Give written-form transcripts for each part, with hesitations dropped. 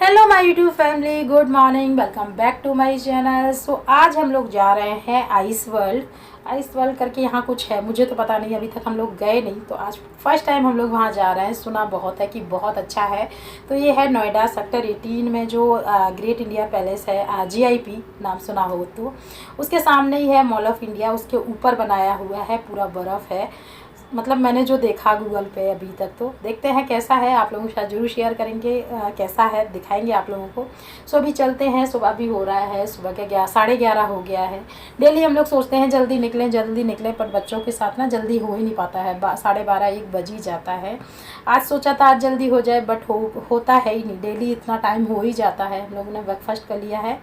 Hello my YouTube family, good morning, welcome back to my channel. So आज हम लोग जा रहे हैं आइस वर्ल्ड करके यहाँ कुछ है, मुझे तो पता नहीं, अभी तक हम लोग गए नहीं, तो आज फर्स्ट टाइम हम लोग वहाँ जा रहे हैं। सुना बहुत है कि बहुत अच्छा है। तो ये है नोएडा सेक्टर 18 में जो ग्रेट इंडिया पैलेस है, GIP नाम सुना हो तो, उसके सामने ही है मॉल ऑफ इंडिया। उसके ऊपर बनाया हुआ है, पूरा बर्फ़ है, मतलब मैंने जो देखा गूगल पे अभी तक। तो देखते हैं कैसा है, आप लोगों के साथ ज़रूर शेयर करेंगे कैसा है, दिखाएंगे आप लोगों को। सो अभी चलते हैं, सुबह भी हो रहा है, सुबह के 11:30 हो गया है। डेली हम लोग सोचते हैं जल्दी निकलें, पर बच्चों के साथ ना जल्दी हो ही नहीं पाता है, 12:30-1 बज ही जाता है। आज सोचा था आज जल्दी हो जाए, बट होता है ही नहीं, डेली इतना टाइम हो ही जाता है। हम लोगों ने ब्रेकफास्ट कर लिया है,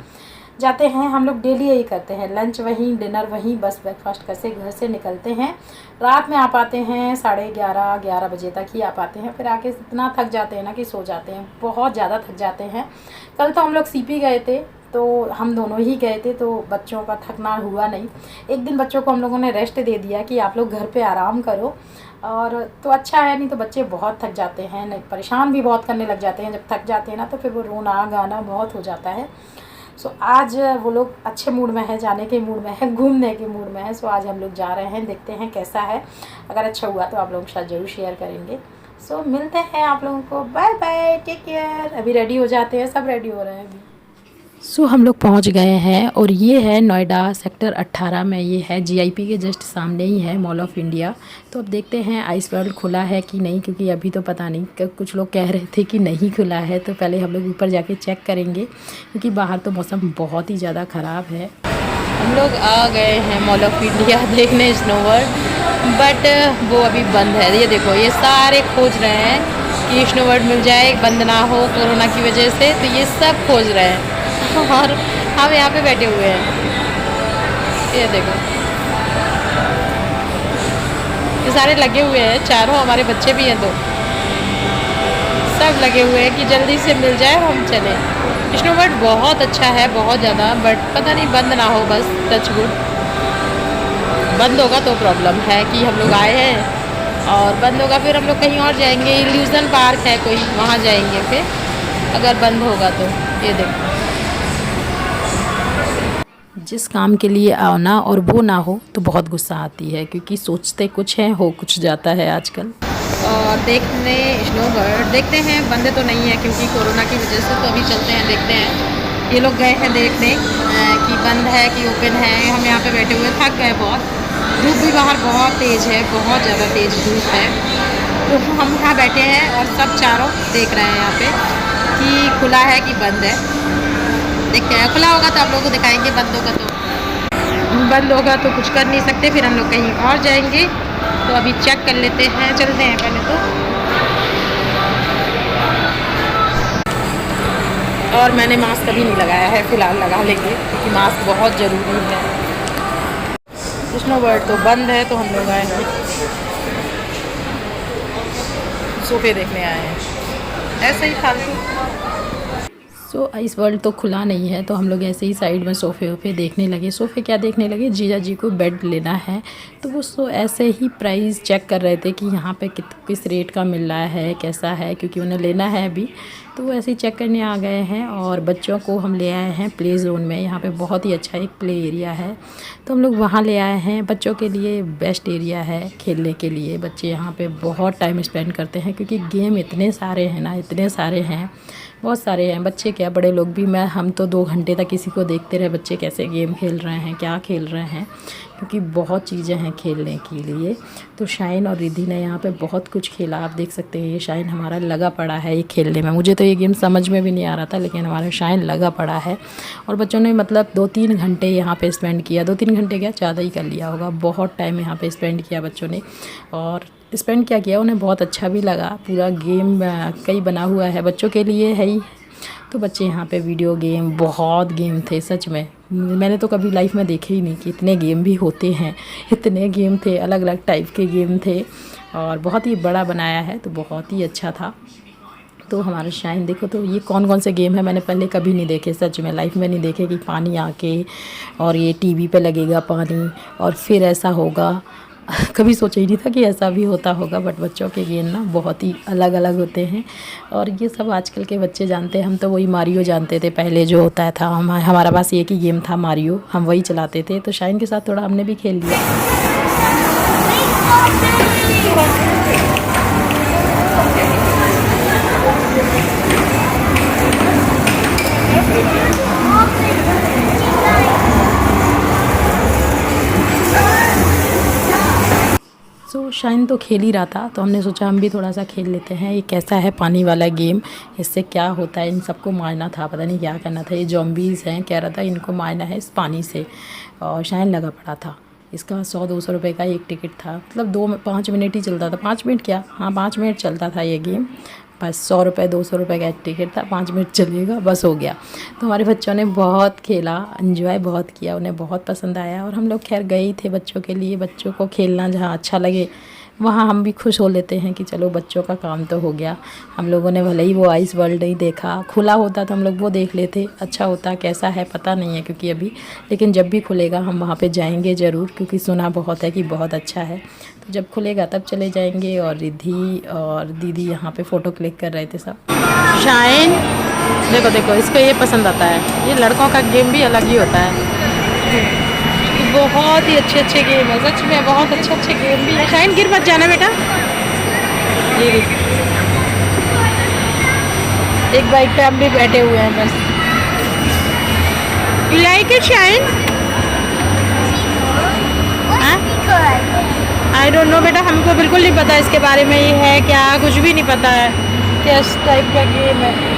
जाते हैं। हम लोग डेली यही करते हैं, लंच वहीं, डिनर वहीं, बस ब्रेकफास्ट करके घर से निकलते हैं। रात में आ पाते हैं 11:30 बजे तक ही आ पाते हैं। फिर आके इतना थक जाते हैं ना कि सो जाते हैं, बहुत ज़्यादा थक जाते हैं। कल तो हम लोग CP गए थे, तो हम दोनों ही गए थे, तो बच्चों का थकना हुआ नहीं। एक दिन बच्चों को हम लोगों ने रेस्ट दे दिया कि आप लोग घर पे आराम करो, और तो अच्छा है। नहीं तो बच्चे बहुत थक जाते हैं, नहीं परेशान भी बहुत करने लग जाते हैं। जब थक जाते हैं ना तो फिर वो रोना गाना बहुत हो जाता है। सो आज वो लोग अच्छे मूड में है, जाने के मूड में है, घूमने के मूड में है। सो आज हम लोग जा रहे हैं, देखते हैं कैसा है। अगर अच्छा हुआ तो आप लोगों के साथ ज़रूर शेयर करेंगे। सो मिलते हैं आप लोगों को, बाय बाय, टेक केयर। अभी रेडी हो जाते हैं, सब रेडी हो रहे हैं अभी। सो हम लोग पहुंच गए हैं, और ये है नोएडा सेक्टर 18 में, ये है GIP के जस्ट सामने ही है मॉल ऑफ इंडिया। तो अब देखते हैं आइस वर्ल्ड खुला है कि नहीं, क्योंकि अभी तो पता नहीं, कुछ लोग कह रहे थे कि नहीं खुला है। तो पहले हम लोग ऊपर जाके चेक करेंगे, क्योंकि बाहर तो मौसम बहुत ही ज़्यादा ख़राब है। हम लोग आ गए हैं मॉल ऑफ इंडिया देखने स्नो वर्ल्ड, बट वो अभी बंद है। ये देखो, ये सारे खोज रहे हैं कि स्नो वर्ल्ड मिल जाए, बंद ना हो कोरोना की वजह से, तो ये सब खोज रहे हैं। और हम यहाँ पे बैठे हुए हैं, ये देखो, ये सारे लगे हुए हैं, चारों हमारे बच्चे भी हैं, तो सब लगे हुए हैं कि जल्दी से मिल जाए हम चलें। स्नो वर्ल्ड बहुत अच्छा है, बहुत ज़्यादा, बट पता नहीं बंद ना हो, बस टच वुड। बंद होगा तो प्रॉब्लम है कि हम लोग आए हैं और बंद होगा, फिर हम लोग कहीं और जाएंगे। इल्यूजन पार्क है कोई, वहाँ जाएंगे फिर, अगर बंद होगा तो। ये देखो, जिस काम के लिए आना और वो ना हो तो बहुत गुस्सा आती है, क्योंकि सोचते कुछ है, हो कुछ जाता है आजकल। और देखने स्नो वर्ल्ड देखते हैं, बंद तो नहीं है क्योंकि कोरोना की वजह से, तो अभी चलते हैं, देखते हैं। ये लोग गए हैं देखने कि बंद है कि ओपन है। हम यहाँ पे बैठे हुए थक गए बहुत, धूप भी बाहर बहुत तेज़ है, बहुत ज़्यादा तेज़ धूप है। तो हम यहाँ बैठे हैं और सब चारों देख रहे हैं यहाँ पे कि खुला है कि बंद है। देखते हैं, खुला होगा तो आप लोगों को दिखाएंगे, बंद होगा तो कुछ कर नहीं सकते, फिर हम लोग कहीं और जाएंगे। तो अभी चेक कर लेते हैं, चलते हैं पहले तो। और मैंने मास्क अभी नहीं लगाया है, फ़िलहाल लगा लेंगे क्योंकि मास्क बहुत ज़रूरी है। स्नो वर्ल्ड तो बंद है, तो हम लोग आए हैं सोफे देखने आए हैं, ऐसे ही फालतू। सो आइस वर्ल्ड तो खुला नहीं है, तो हम लोग ऐसे ही साइड में सोफ़े देखने लगे। सोफ़े क्या देखने लगे, जीजा जी को बेड लेना है, तो वो ऐसे ही प्राइस चेक कर रहे थे कि यहाँ पे किस रेट का मिल रहा है, कैसा है, क्योंकि उन्हें लेना है अभी। तो वो ऐसे ही चेक करने आ गए हैं, और बच्चों को हम ले आए हैं प्ले जोन में। यहाँ पे बहुत ही अच्छा एक प्ले एरिया है, तो हम लोग वहाँ ले आए हैं। बच्चों के लिए बेस्ट एरिया है खेलने के लिए, बच्चे यहाँ पे बहुत टाइम स्पेंड करते हैं, क्योंकि गेम इतने सारे हैं ना, इतने सारे हैं, बहुत सारे हैं। बच्चे क्या, बड़े लोग भी, हम तो 2 घंटे तक किसी को देखते रहे, बच्चे कैसे गेम खेल रहे हैं, क्या खेल रहे हैं, क्योंकि बहुत चीज़ें हैं खेलने के लिए। तो शाइन और रिद्धि ने यहाँ पे बहुत कुछ खेला, आप देख सकते हैं। ये शाइन हमारा लगा पड़ा है ये खेलने में, मुझे तो ये गेम समझ में भी नहीं आ रहा था, लेकिन हमारा शाइन लगा पड़ा है। और बच्चों ने मतलब 2-3 घंटे यहाँ पे स्पेंड किया, 2-3 घंटे क्या, ज़्यादा ही कर लिया होगा, बहुत टाइम यहाँ पे स्पेंड किया बच्चों ने। और स्पेंड क्या किया, उन्हें बहुत अच्छा भी लगा। पूरा गेम कई बना हुआ है, बच्चों के लिए है ही। तो बच्चे यहाँ पे वीडियो गेम, बहुत गेम थे सच में, मैंने तो कभी लाइफ में देखे ही नहीं कि इतने गेम भी होते हैं। इतने गेम थे, अलग अलग टाइप के गेम थे, और बहुत ही बड़ा बनाया है, तो बहुत ही अच्छा था। तो हमारा शाइन देखो, तो ये कौन कौन से गेम है मैंने पहले कभी नहीं देखे, सच में लाइफ में नहीं देखे कि पानी आके और ये टीवी पे लगेगा पानी और फिर ऐसा होगा। कभी सोचा ही नहीं था कि ऐसा भी होता होगा। बट बच्चों के गेम ना बहुत ही अलग अलग होते हैं और ये सब आजकल के बच्चे जानते हैं। हम तो वही मारियो जानते थे पहले जो होता था, हमारा पास एक ही गेम था मारियो, हम वही चलाते थे। तो शाइन के साथ थोड़ा हमने भी खेल लिया। शाइन तो खेल ही रहा था तो हमने सोचा हम भी थोड़ा सा खेल लेते हैं। ये कैसा है पानी वाला गेम, इससे क्या होता है, इन सबको मारना था, पता नहीं क्या करना था। ये जॉम्बीज़ हैं, कह रहा था इनको मारना है इस पानी से। और शाइन लगा पड़ा था। इसका 100-200 रुपये का एक टिकट था, मतलब 2-5 मिनट ही चलता था। 5 मिनट क्या, हाँ 5 मिनट चलता था ये गेम। बस 100 रुपये 200 रुपये का टिकट था, 5 मिनट चलेगा बस हो गया। तो हमारे बच्चों ने बहुत खेला, एंजॉय बहुत किया, उन्हें बहुत पसंद आया। और हम लोग खैर गए ही थे बच्चों के लिए, बच्चों को खेलना जहाँ अच्छा लगे वहाँ हम भी खुश हो लेते हैं कि चलो बच्चों का काम तो हो गया। हम लोगों ने भले ही वो आइस वर्ल्ड नहीं देखा, खुला होता तो हम लोग वो देख लेते, अच्छा होता। कैसा है पता नहीं है क्योंकि अभी, लेकिन जब भी खुलेगा हम वहाँ पे जाएंगे ज़रूर, क्योंकि सुना बहुत है कि बहुत अच्छा है। तो जब खुलेगा तब चले जाएंगे। और रिद्धि और दीदी यहाँ पे फ़ोटो क्लिक कर रहे थे सब। शाइन देखो देखो, इसको ये पसंद आता है। ये लड़कों का गेम भी अलग ही होता है। बहुत ही अच्छे अच्छे गेम है, सच में बहुत अच्छे अच्छे गेम भी है। शाइन गिर मत जाना बेटा। ये एक बाइक पे हम भी बैठे हुए हैं बस। You like it shine? I don't know बेटा, हमको बिल्कुल नहीं पता इसके बारे में, ये है क्या कुछ भी नहीं पता है, किस टाइप का गेम है।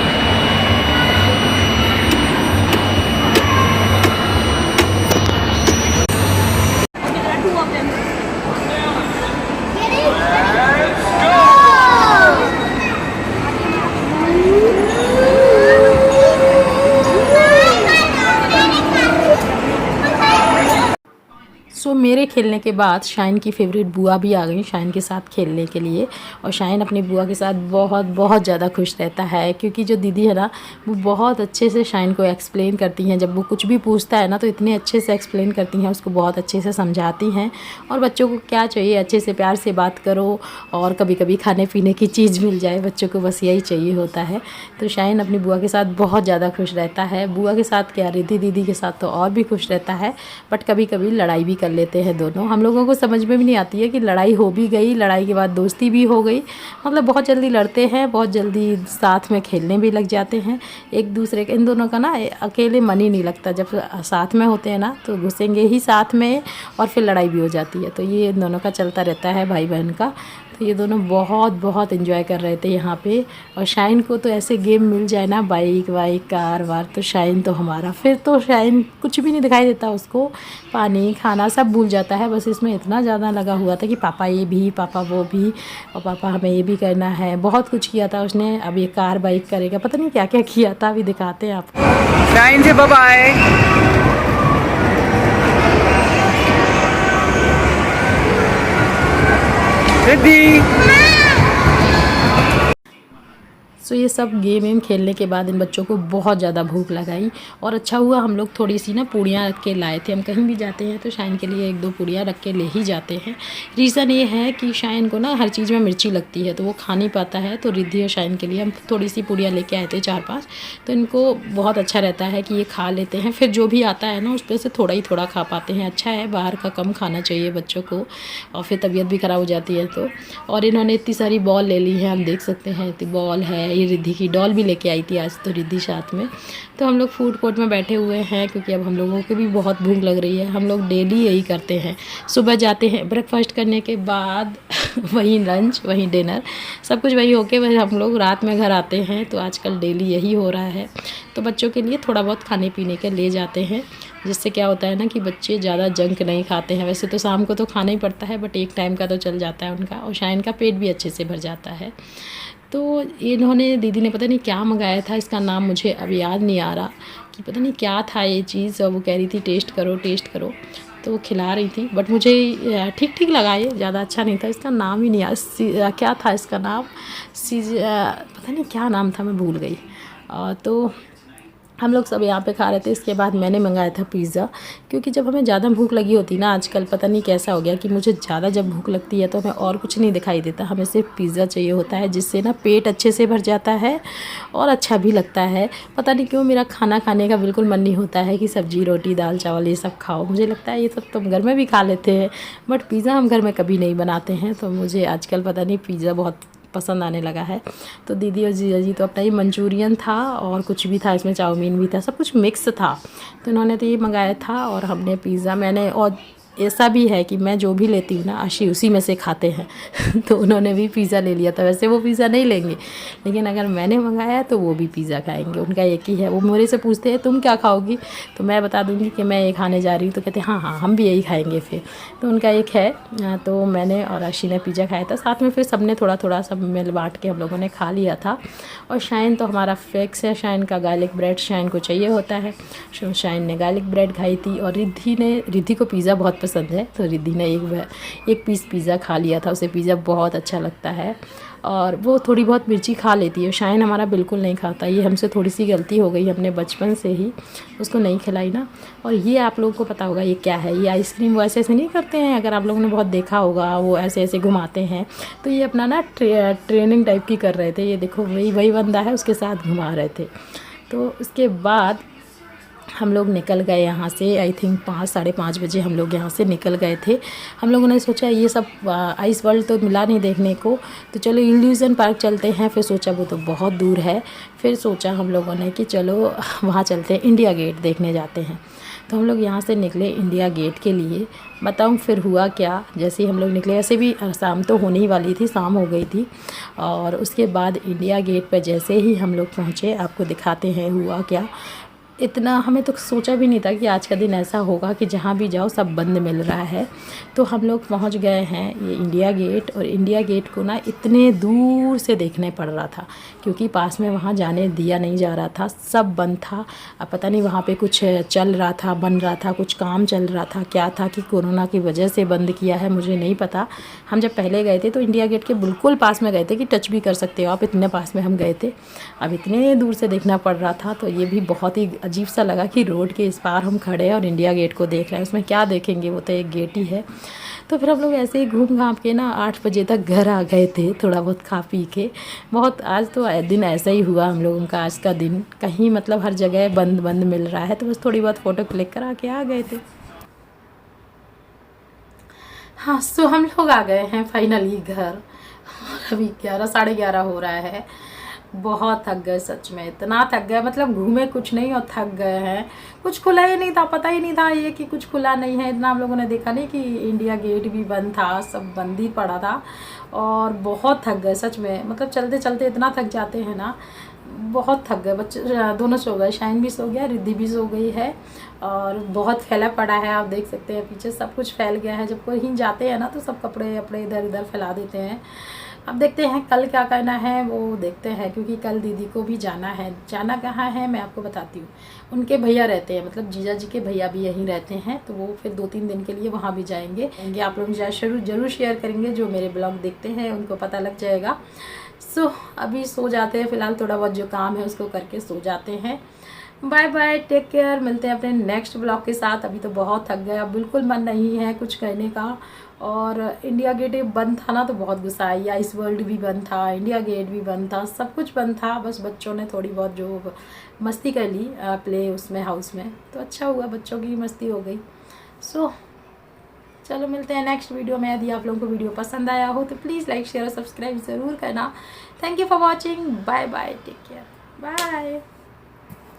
मेरे खेलने के बाद शाइन की फेवरेट बुआ भी आ गई शाइन के साथ खेलने के लिए। और शाइन अपनी बुआ के साथ बहुत बहुत ज़्यादा खुश रहता है, क्योंकि जो दीदी है ना वो बहुत अच्छे से शाइन को एक्सप्लेन करती हैं। जब वो कुछ भी पूछता है ना तो इतने अच्छे से एक्सप्लेन करती हैं, उसको बहुत अच्छे से समझाती हैं। और बच्चों को क्या चाहिए, अच्छे से प्यार से बात करो और कभी कभी खाने पीने की चीज़ मिल जाए, बच्चों को बस यही चाहिए होता है। तो शाइन अपनी बुआ के साथ बहुत ज़्यादा खुश रहता है। बुआ के साथ क्या, रिद्धि दीदी के साथ तो और भी खुश रहता है। बट कभी कभी लड़ाई भी कर लेते हैं दोनों। हम लोगों को समझ में भी नहीं आती है कि लड़ाई हो भी गई, लड़ाई के बाद दोस्ती भी हो गई। मतलब बहुत जल्दी लड़ते हैं, बहुत जल्दी साथ में खेलने भी लग जाते हैं एक दूसरे के। इन दोनों का ना अकेले मन ही नहीं लगता, जब साथ में होते हैं ना तो घुसेंगे ही साथ में और फिर लड़ाई भी हो जाती है। तो ये इन दोनों का चलता रहता है, भाई बहन का। तो ये दोनों बहुत बहुत एंजॉय कर रहे थे यहाँ पे। और शाइन को तो ऐसे गेम मिल जाए ना, बाइक वाइक कार वार, तो शाइन तो हमारा, फिर तो शाइन कुछ भी नहीं दिखाई देता उसको, पानी खाना सब भूल जाता है। बस इसमें इतना ज़्यादा लगा हुआ था कि पापा ये भी, पापा वो भी, और पापा हमें ये भी करना है। बहुत कुछ किया था उसने। अब ये कार बाइक करेगा, पता नहीं क्या क्या किया था, अभी दिखाते हैं आपको। शाइन से बाय बाय। सो ये सब गेम खेलने के बाद इन बच्चों को बहुत ज़्यादा भूख लगाई। और अच्छा हुआ हम लोग थोड़ी सी ना पूड़ियाँ रख के लाए थे। हम कहीं भी जाते हैं तो शाइन के लिए 1-2 पूड़ियाँ रख के ले ही जाते हैं। रीज़न ये है कि शाइन को ना हर चीज़ में मिर्ची लगती है तो वो खा नहीं पाता है। तो रिद्धि और शाइन के लिए हम थोड़ी सी पूड़ियाँ लेके आए थे 4-5, तो इनको बहुत अच्छा रहता है कि ये खा लेते हैं। फिर जो भी आता है ना उस पर से थोड़ा ही थोड़ा खा पाते हैं। अच्छा है, बाहर का कम खाना चाहिए बच्चों को, और फिर तबीयत भी ख़राब हो जाती है। तो और इन्होंने इतनी सारी बॉल ले ली है, हम देख सकते हैं इतनी बॉल है। ये रिद्धि की डॉल भी लेके आई थी आज तो रिद्धि साथ में। तो हम लोग फूड कोर्ट में बैठे हुए हैं क्योंकि अब हम लोगों को भी बहुत भूख लग रही है। हम लोग डेली यही करते हैं, सुबह जाते हैं ब्रेकफास्ट करने के बाद वहीं लंच वहीं डिनर सब कुछ वही होके वही हम लोग रात में घर आते हैं। तो आजकल डेली यही हो रहा है। तो बच्चों के लिए थोड़ा बहुत खाने पीने के ले जाते हैं, जिससे क्या होता है ना कि बच्चे ज़्यादा जंक नहीं खाते हैं। वैसे तो शाम को तो खाना ही पड़ता है, बट एक टाइम का तो चल जाता है उनका, और शाइन का पेट भी अच्छे से भर जाता है। तो इन्होंने, दीदी ने पता नहीं क्या मंगाया था, इसका नाम मुझे अब याद नहीं आ रहा कि पता नहीं क्या था ये चीज़। और वो कह रही थी टेस्ट करो टेस्ट करो। तो वो खिला रही थी, बट मुझे ठीक ठीक लगा, ये ज़्यादा अच्छा नहीं था। इसका नाम ही नहीं क्या था इसका नाम, पता नहीं क्या नाम था, मैं भूल गई। तो हम लोग सब यहाँ पे खा रहे थे। इसके बाद मैंने मंगाया था पिज़्ज़ा, क्योंकि जब हमें ज़्यादा भूख लगी होती ना, आजकल पता नहीं कैसा हो गया कि मुझे ज़्यादा जब भूख लगती है तो हमें और कुछ नहीं दिखाई देता, हमें सिर्फ पिज़्ज़ा चाहिए होता है, जिससे ना पेट अच्छे से भर जाता है और अच्छा भी लगता है। पता नहीं क्यों मेरा खाना खाने का बिल्कुल मन नहीं होता है कि सब्ज़ी रोटी दाल चावल ये सब खाओ। मुझे लगता है ये सब तो हम घर में भी खा लेते हैं, बट पिज़्ज़ा हम घर में कभी नहीं बनाते हैं। तो मुझे आजकल पता नहीं पिज़्ज़ा बहुत पसंद आने लगा है। तो दीदी और जीजा जी तो अपना ही मंचूरियन था और कुछ भी था, इसमें चाउमीन भी था, सब कुछ मिक्स था। तो इन्होंने तो ये मंगाया था और हमने पिज़्ज़ा, मैंने, और ऐसा भी है कि मैं जो भी लेती हूँ ना, आशी उसी में से खाते हैं तो उन्होंने भी पिज़्ज़ा ले लिया था। वैसे वो पिज़्ज़ा नहीं लेंगे, लेकिन अगर मैंने मंगाया तो वो भी पिज़्ज़ा खाएंगे, उनका एक ही है। वो मेरे से पूछते हैं तुम क्या खाओगी, तो मैं बता दूँगी कि मैं ये खाने जा रही हूँ, तो कहते हैं हाँ हाँ हम भी यही खाएंगे फिर। तो उनका एक है। तो मैंने और आशी ने पिज़्ज़ा खाया था साथ में, फिर सब ने थोड़ा थोड़ा सब मिल बाँट के हम लोगों ने खा लिया था। और शाइन तो हमारा फिक्स है, शाइन का गार्लिक ब्रेड शाइन को चाहिए होता है। शाइन ने गार्लिक ब्रेड खाई थी और रिद्धि को पिज़्ज़ा बहुत पसंद है, तो रिद्धि ने एक पीस पिज़्ज़ा खा लिया था। उसे पिज़्ज़ा बहुत अच्छा लगता है और वो थोड़ी बहुत मिर्ची खा लेती है। शाइन हमारा बिल्कुल नहीं खाता, ये हमसे थोड़ी सी गलती हो गई, हमने बचपन से ही उसको नहीं खिलाई ना। और ये आप लोगों को पता होगा ये क्या है, ये आइसक्रीम वो ऐसे ऐसे नहीं करते हैं, अगर आप लोगों ने बहुत देखा होगा, वो ऐसे ऐसे घुमाते हैं। तो ये अपना ना ट्रेनिंग टाइप की कर रहे थे। ये देखो वही बंदा है, उसके साथ घुमा रहे थे। तो उसके बाद हम लोग निकल गए यहाँ से। आई थिंक 5 साढ़े 5 बजे हम लोग यहाँ से निकल गए थे। हम लोगों ने सोचा ये सब आइस वर्ल्ड तो मिला नहीं देखने को, तो चलो इल्यूज़न पार्क चलते हैं। फिर सोचा वो तो बहुत दूर है, फिर सोचा हम लोगों ने कि चलो वहाँ चलते हैं, इंडिया गेट देखने जाते हैं। तो हम लोग यहाँ से निकले इंडिया गेट के लिए। बताऊँ फिर हुआ क्या, जैसे ही हम लोग निकले, ऐसे भी शाम तो होने ही वाली थी, शाम हो गई थी। और उसके बाद इंडिया गेट पर जैसे ही हम लोग पहुँचे, आपको दिखाते हैं हुआ क्या। इतना हमें तो सोचा भी नहीं था कि आज का दिन ऐसा होगा कि जहाँ भी जाओ सब बंद मिल रहा है। तो हम लोग पहुँच गए हैं ये इंडिया गेट, और इंडिया गेट को ना इतने दूर से देखने पड़ रहा था, क्योंकि पास में वहाँ जाने दिया नहीं जा रहा था, सब बंद था। अब पता नहीं वहाँ पे कुछ चल रहा था, बन रहा था, कुछ काम चल रहा था, क्या था कि कोरोना की वजह से बंद किया है, मुझे नहीं पता। हम जब पहले गए थे तो इंडिया गेट के बिल्कुल पास में गए थे कि टच भी कर सकते हो आप, इतने पास में हम गए थे। अब इतने दूर से देखना पड़ रहा था, तो ये भी बहुत ही अजीब सा लगा कि रोड के इस पार हम खड़े हैं और इंडिया गेट को देख रहे हैं। उसमें क्या देखेंगे, वो तो एक गेट ही है। तो फिर हम लोग ऐसे ही घूम घाम के ना 8 बजे तक घर आ गए थे, थोड़ा बहुत खा पी के। बहुत आज तो दिन ऐसा ही हुआ हम लोगों का, आज का दिन कहीं मतलब हर जगह बंद बंद मिल रहा है, तो बस थोड़ी बहुत फ़ोटो क्लिक करा के आ गए थे। हाँ, सो हम लोग आ गए हैं फाइनली घर, और अभी 11 साढ़े 11 हो रहा है। बहुत थक गए, सच में इतना थक गए, मतलब घूमे कुछ नहीं और थक गए हैं। कुछ खुला ही नहीं था, पता ही नहीं था ये कि कुछ खुला नहीं है। इतना हम लोगों ने देखा नहीं कि इंडिया गेट भी बंद था, सब बंद ही पड़ा था। और बहुत थक गए सच में, मतलब चलते चलते इतना थक जाते हैं ना, बहुत थक गए। बच्चे दोनों सो गए, शाइन भी सो गया, रिद्धि भी सो गई है। और बहुत फैला पड़ा है, आप देख सकते हैं पीछे सब कुछ फैल गया है। जब कहीं जाते हैं ना तो सब कपड़े अपड़े इधर उधर फैला देते हैं। अब देखते हैं कल क्या करना है, वो देखते हैं, क्योंकि कल दीदी को भी जाना है। जाना कहाँ है मैं आपको बताती हूँ। उनके भैया रहते हैं, मतलब जीजा जी के भैया भी यहीं रहते हैं, तो वो फिर 2-3 दिन के लिए वहाँ भी जाएंगे। आप लोग ज़रूर शेयर करेंगे, जो मेरे ब्लॉग देखते हैं उनको पता लग जाएगा। सो अभी सो जाते हैं, फ़िलहाल थोड़ा बहुत जो काम है उसको करके सो जाते हैं। बाय बाय, टेक केयर, मिलते हैं अपने नेक्स्ट ब्लॉग के साथ। अभी तो बहुत थक गए, अब बिल्कुल मन नहीं है कुछ करने का। और इंडिया गेट बंद था ना, तो बहुत गुस्सा आई। आइस वर्ल्ड भी बंद था, इंडिया गेट भी बंद था, सब कुछ बंद था। बस बच्चों ने थोड़ी बहुत जो मस्ती कर ली प्ले उसमें, हाउस में, तो अच्छा हुआ, बच्चों की मस्ती हो गई। सो चलो मिलते हैं नेक्स्ट वीडियो में। यदि आप लोगों को वीडियो पसंद आया हो तो प्लीज़ लाइक शेयर और सब्सक्राइब ज़रूर करना। Thank you for watching, bye bye, take care, bye.